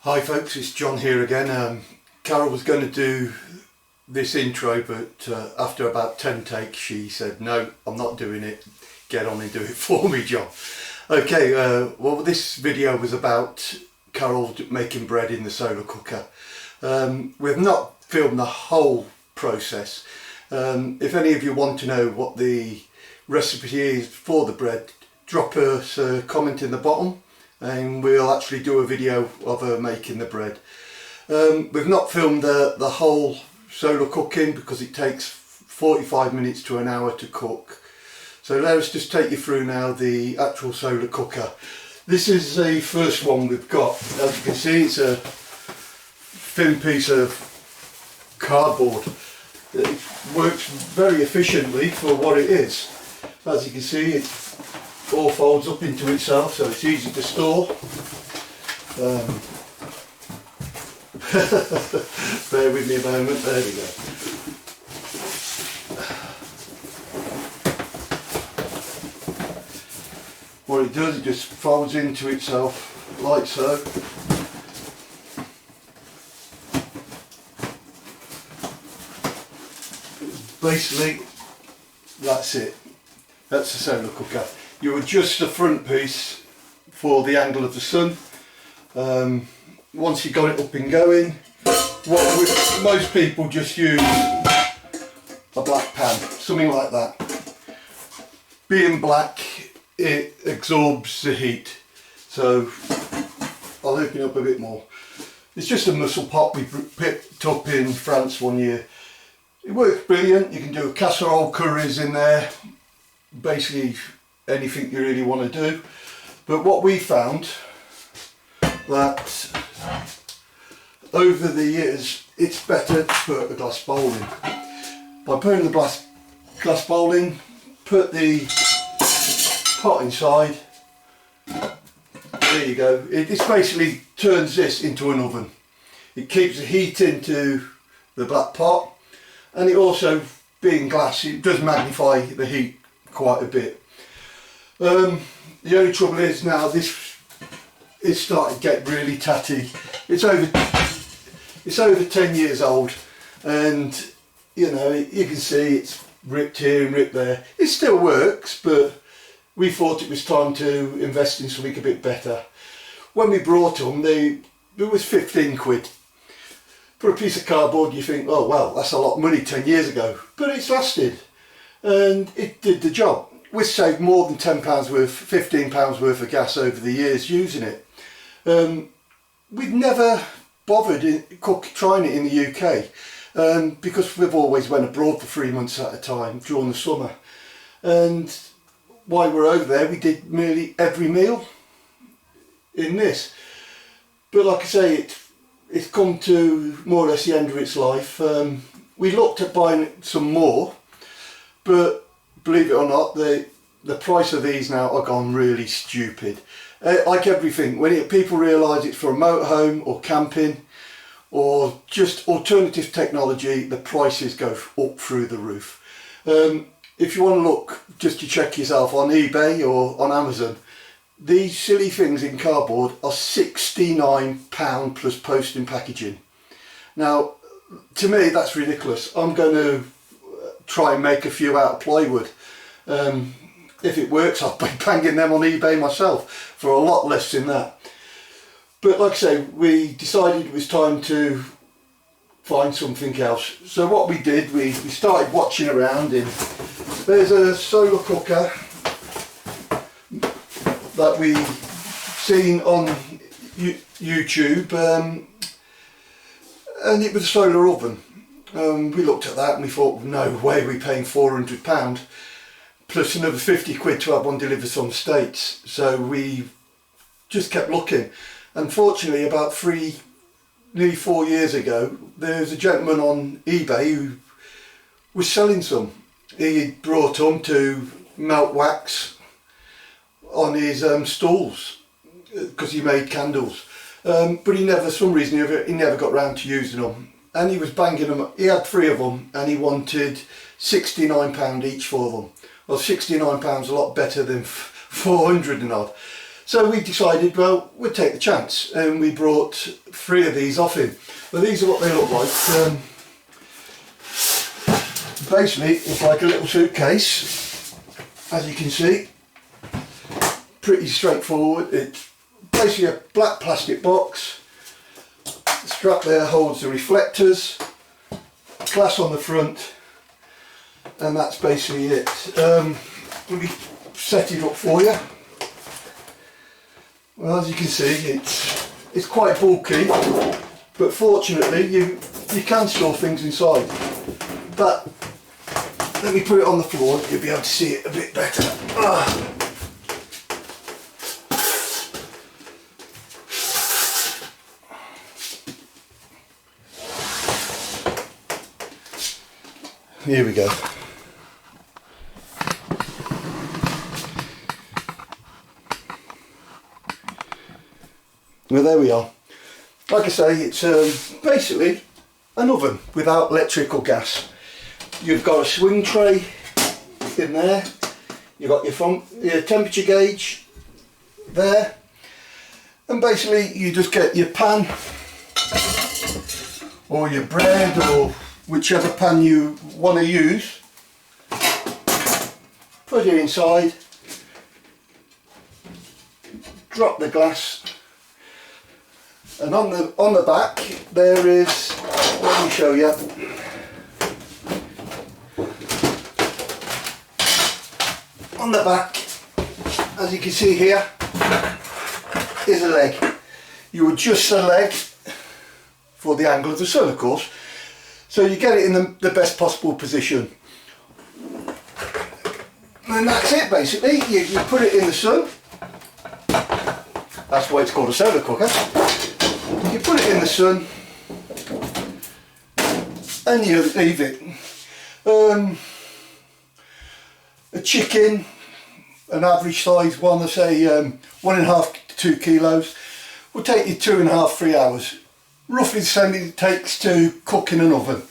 Hi folks, it's John here again. Carol was going to do this intro, but after about 10 takes she said, no, I'm not doing it, get on and do it for me, John. Okay, well, this video was about Carol making bread in the solar cooker. We've not filmed the whole process. If any of you want to know what the recipe is for the bread, drop us a comment in the bottom and we'll actually do a video of her making the bread. We've not filmed the whole solar cooking because it takes 45 minutes to an hour to cook. So let us just take you through now the actual solar cooker. This is the first one we've got. As you can see, it's a thin piece of cardboard. It works very efficiently for what it is. As you can see, it all folds up into itself, so it's easy to store. Bear with me a moment, there we go. What it does, it just folds into itself like so. Basically, that's it. That's the solar cooker. You adjust the front piece for the angle of the sun. Once you've got it up and going, most people just use a black pan, something like that. Being black, it absorbs the heat. So I'll open it up a bit more. It's just a mussel pot we picked up in France one year. It works brilliant. You can do a casserole, curries in there, basically anything you really want to do. But what we found, that over the years it's better to put a glass bowl in. By putting the glass bowl in, put the pot inside, there you go. It basically turns this into an oven. It keeps the heat into the black pot, and it also, being glass, it does magnify the heat quite a bit. The only trouble is now it's starting to get really tatty. It's over 10 years old, and you know, you can see it's ripped here and ripped there. It still works, but we thought it was time to invest in something a bit better. When we brought them, it was 15 quid. For a piece of cardboard you think, oh well, that's a lot of money 10 years ago, but it's lasted and it did the job. We saved more than £10 worth, £15 worth of gas over the years using it. We'd never bothered trying it in the UK because we've always went abroad for 3 months at a time during the summer. And while we were over there, we did nearly every meal in this. But like I say, it's come to more or less the end of its life. We looked at buying some more, but believe it or not, the price of these now are gone really stupid. Like everything, when people realise it's for a motorhome or camping or just alternative technology, the prices go up through the roof. If you want to look, just to check yourself on eBay or on Amazon, these silly things in cardboard are £69 plus post and packaging. Now, to me, that's ridiculous. I'm going to try and make a few out of plywood. If it works, I'll be banging them on eBay myself for a lot less than that. But like I say, we decided it was time to find something else. So what we did, we started watching around. There's a solar cooker that we seen on YouTube, and it was a solar oven. We looked at that and we thought, no way, we're paying £400 plus another 50 quid to have one delivered from the States. So we just kept looking. Unfortunately, about nearly 4 years ago, there was a gentleman on eBay who was selling some. He brought them to melt wax on his stalls because he made candles, but he never, for some reason, he never got round to using them, and he was banging them. He had 3 of them and he wanted £69 each for them. Well, £69 a lot better than 400 and odd. So we decided, well, we'd take the chance, and we brought 3 of these off him. Well, these are what they look like. Basically, it's like a little suitcase, as you can see. Pretty straightforward. It's basically a black plastic box. The strap there holds the reflectors, glass on the front, and that's basically it. Let me set it up for you. Well, as you can see, it's quite bulky, but fortunately you can store things inside. But let me put it on the floor, you'll be able to see it a bit better. Here we go. Well, there we are. Like I say, it's basically an oven without electric or gas. You've got a swing tray in there. You've got your temperature gauge there, and basically you just get your pan or your bread or whichever pan you want to use. Put it inside. Drop the glass. And on the back there is, let me show you. On the back, as you can see here, is a leg. You adjust the leg for the angle of the sun, of course, so you get it in the best possible position. And that's it basically. You put it in the sun. That's why it's called a solar cooker. You put it in the sun and you leave it. A chicken, an average size one, I say 1.5 to 2 kilos, will take you 2.5–3 hours. Roughly the same it takes to cook in an oven.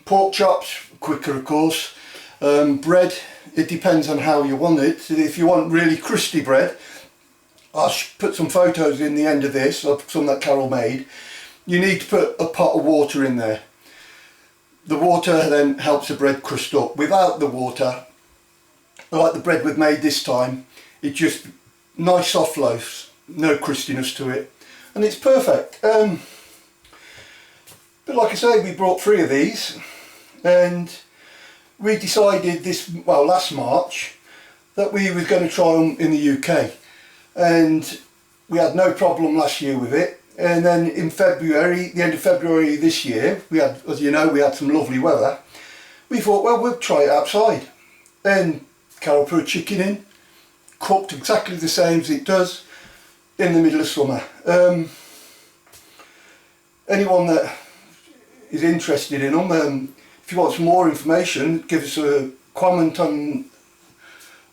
Pork chops, quicker of course. Bread, it depends on how you want it. If you want really crusty bread, I'll put some photos in the end of this, of some that Carol made. You need to put a pot of water in there. The water then helps the bread crust up. Without the water, like the bread we've made this time, it's just nice soft loaves, no crustiness to it, and it's perfect. But like I say, we brought 3 of these, and we decided last March, that we were going to try them in the UK. And we had no problem last year with it, and then in February, the end of February this year, we had, as you know, we had some lovely weather. We thought, well, we'll try it outside. And Carol put a chicken in, cooked exactly the same as it does in the middle of summer. Anyone that is interested in them, if you want some more information, give us a comment on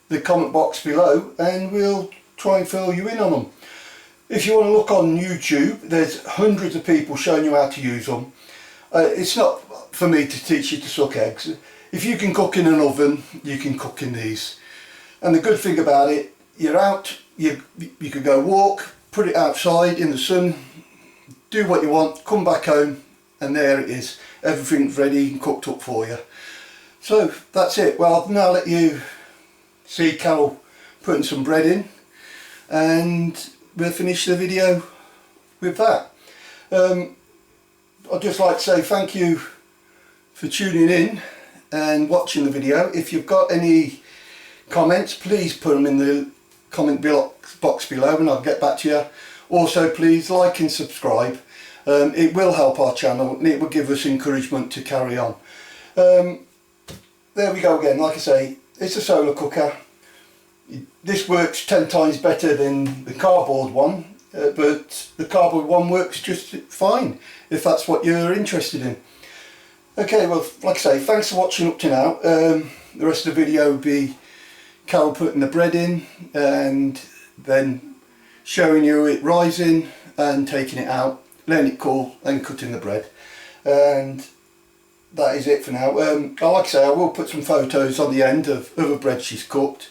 the comment box below, and we'll try and fill you in on them. If you want to look on YouTube, there's hundreds of people showing you how to use them. It's not for me to teach you to suck eggs. If you can cook in an oven, you can cook in these. And the good thing about it, you're out, you could go walk, put it outside in the sun, do what you want, come back home, and there it is. Everything's ready and cooked up for you. So that's it. Well, I'll now let you see Carol putting some bread in, and we'll finish the video with that. I'd just like to say thank you for tuning in and watching the video. If you've got any comments, please put them in the comment box below and I'll get back to you. Also, please like and subscribe. It will help our channel and it will give us encouragement to carry on. There we go again. Like I say, it's a solar cooker. This works 10 times better than the cardboard one, but the cardboard one works just fine if that's what you're interested in. Okay, well, like I say, thanks for watching up to now. The rest of the video will be Carol putting the bread in and then showing you it rising and taking it out, letting it cool and cutting the bread. And that is it for now. Like I say, I will put some photos on the end of a bread she's cooked.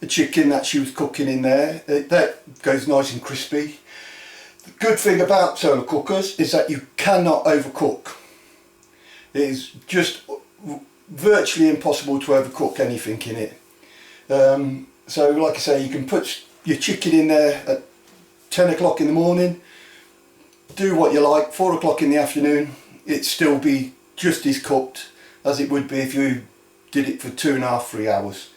the chicken that she was cooking in there. That goes nice and crispy. The good thing about solar cookers is that you cannot overcook. It is just virtually impossible to overcook anything in it. So like I say, you can put your chicken in there at 10 o'clock in the morning, do what you like, 4 o'clock in the afternoon, it'd still be just as cooked as it would be if you did it for 2.5–3 hours.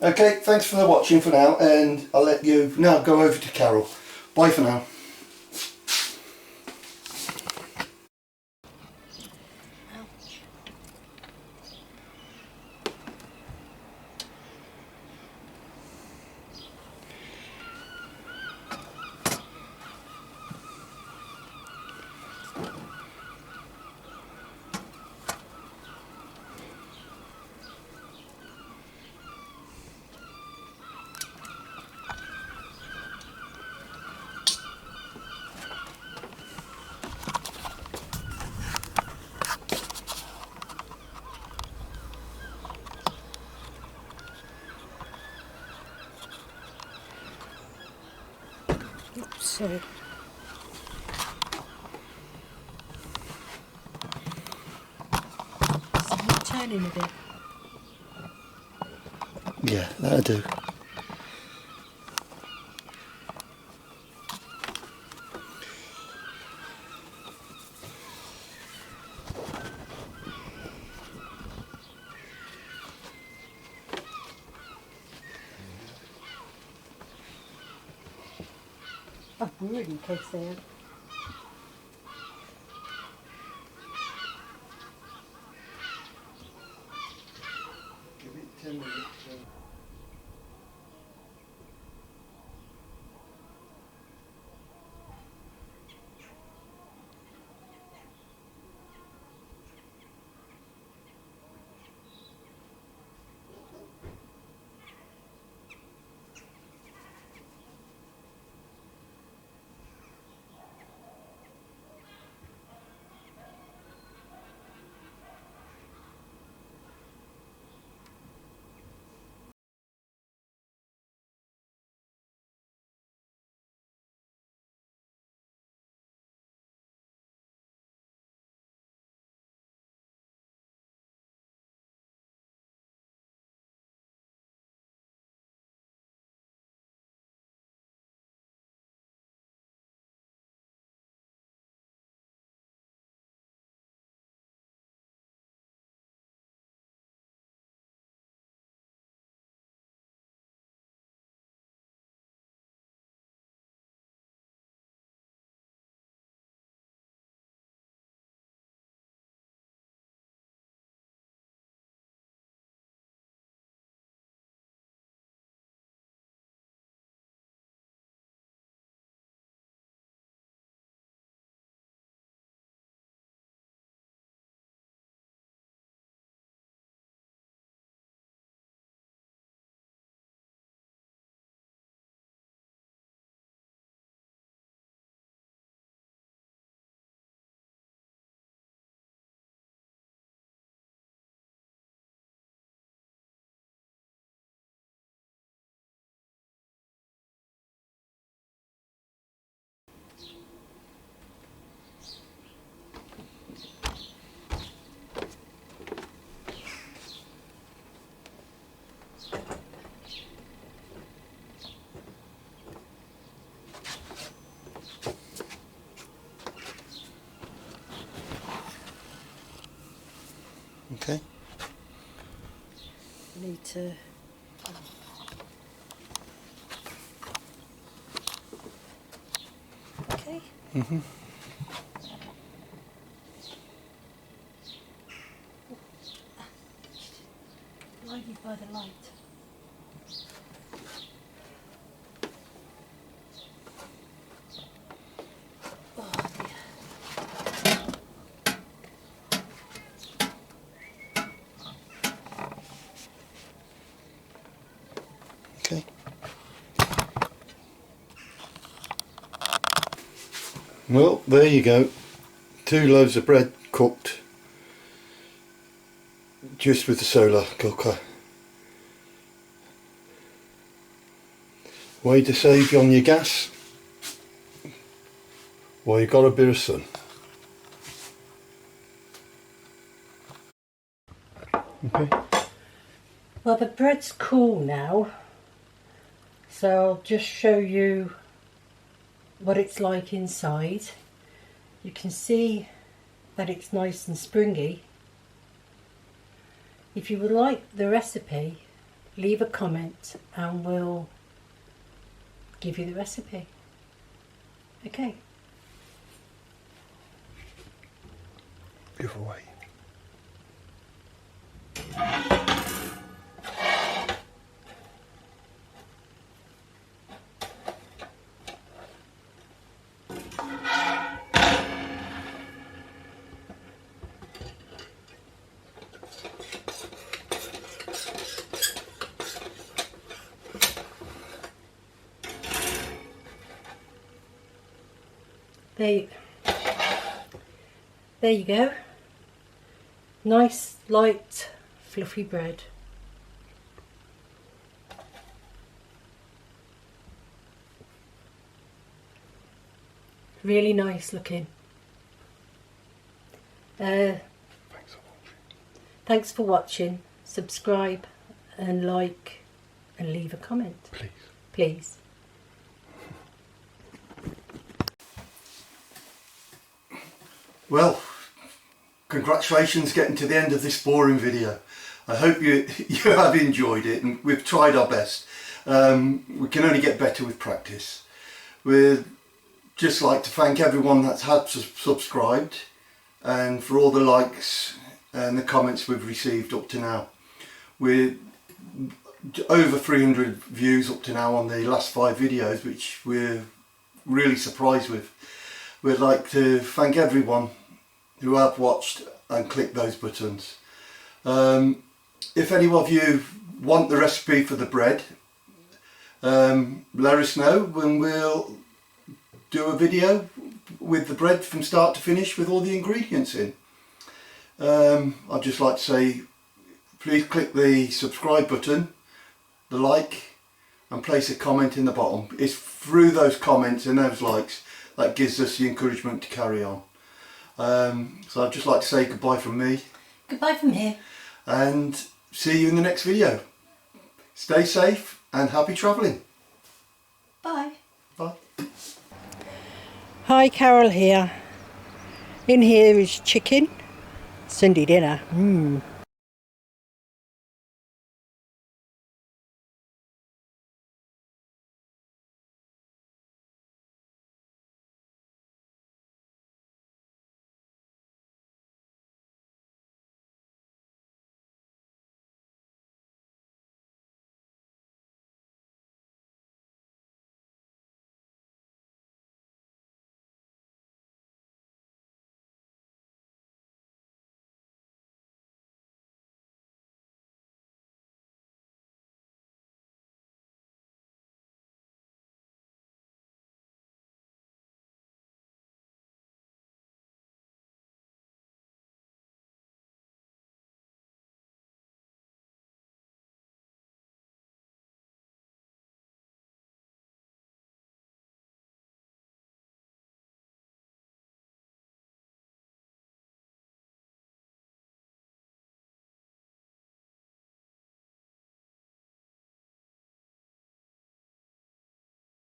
Okay, thanks for watching for now, and I'll let you now go over to Carol. Bye for now. Oops, sorry. So you're turning a bit. Yeah, that'll do. I've really in case they have. Give it 10 minutes. Okay. Need to. Okay. Light you by the light. Oh dear. Okay. Well, there you go. 2 loaves of bread cooked just with the solar cooker. Way to save on your gas while you got a bit of sun. Okay. Well, the bread's cool now, so I'll just show you what it's like inside. You can see that it's nice and springy. If you would like the recipe, leave a comment and we'll give you the recipe. Okay. Give away. There you go. Nice, light, fluffy bread. Really nice looking. Thanks for watching. Subscribe and like and leave a comment. Please. Please. Well, congratulations getting to the end of this boring video. I hope you have enjoyed it, and we've tried our best. We can only get better with practice. We'd just like to thank everyone that's had subscribed and for all the likes and the comments we've received up to now. We're over 300 views up to now on the last 5 videos, which we're really surprised with. We'd like to thank everyone who have watched and clicked those buttons. If any of you want the recipe for the bread, let us know and we'll do a video with the bread from start to finish with all the ingredients in. I'd just like to say, please click the subscribe button, the like, and place a comment in the bottom. It's through those comments and those likes that gives us the encouragement to carry on. So I'd just like to say goodbye from me. Goodbye from here. And see you in the next video. Stay safe and happy travelling. Bye. Bye. Hi, Carol here. In here is chicken, Sunday dinner.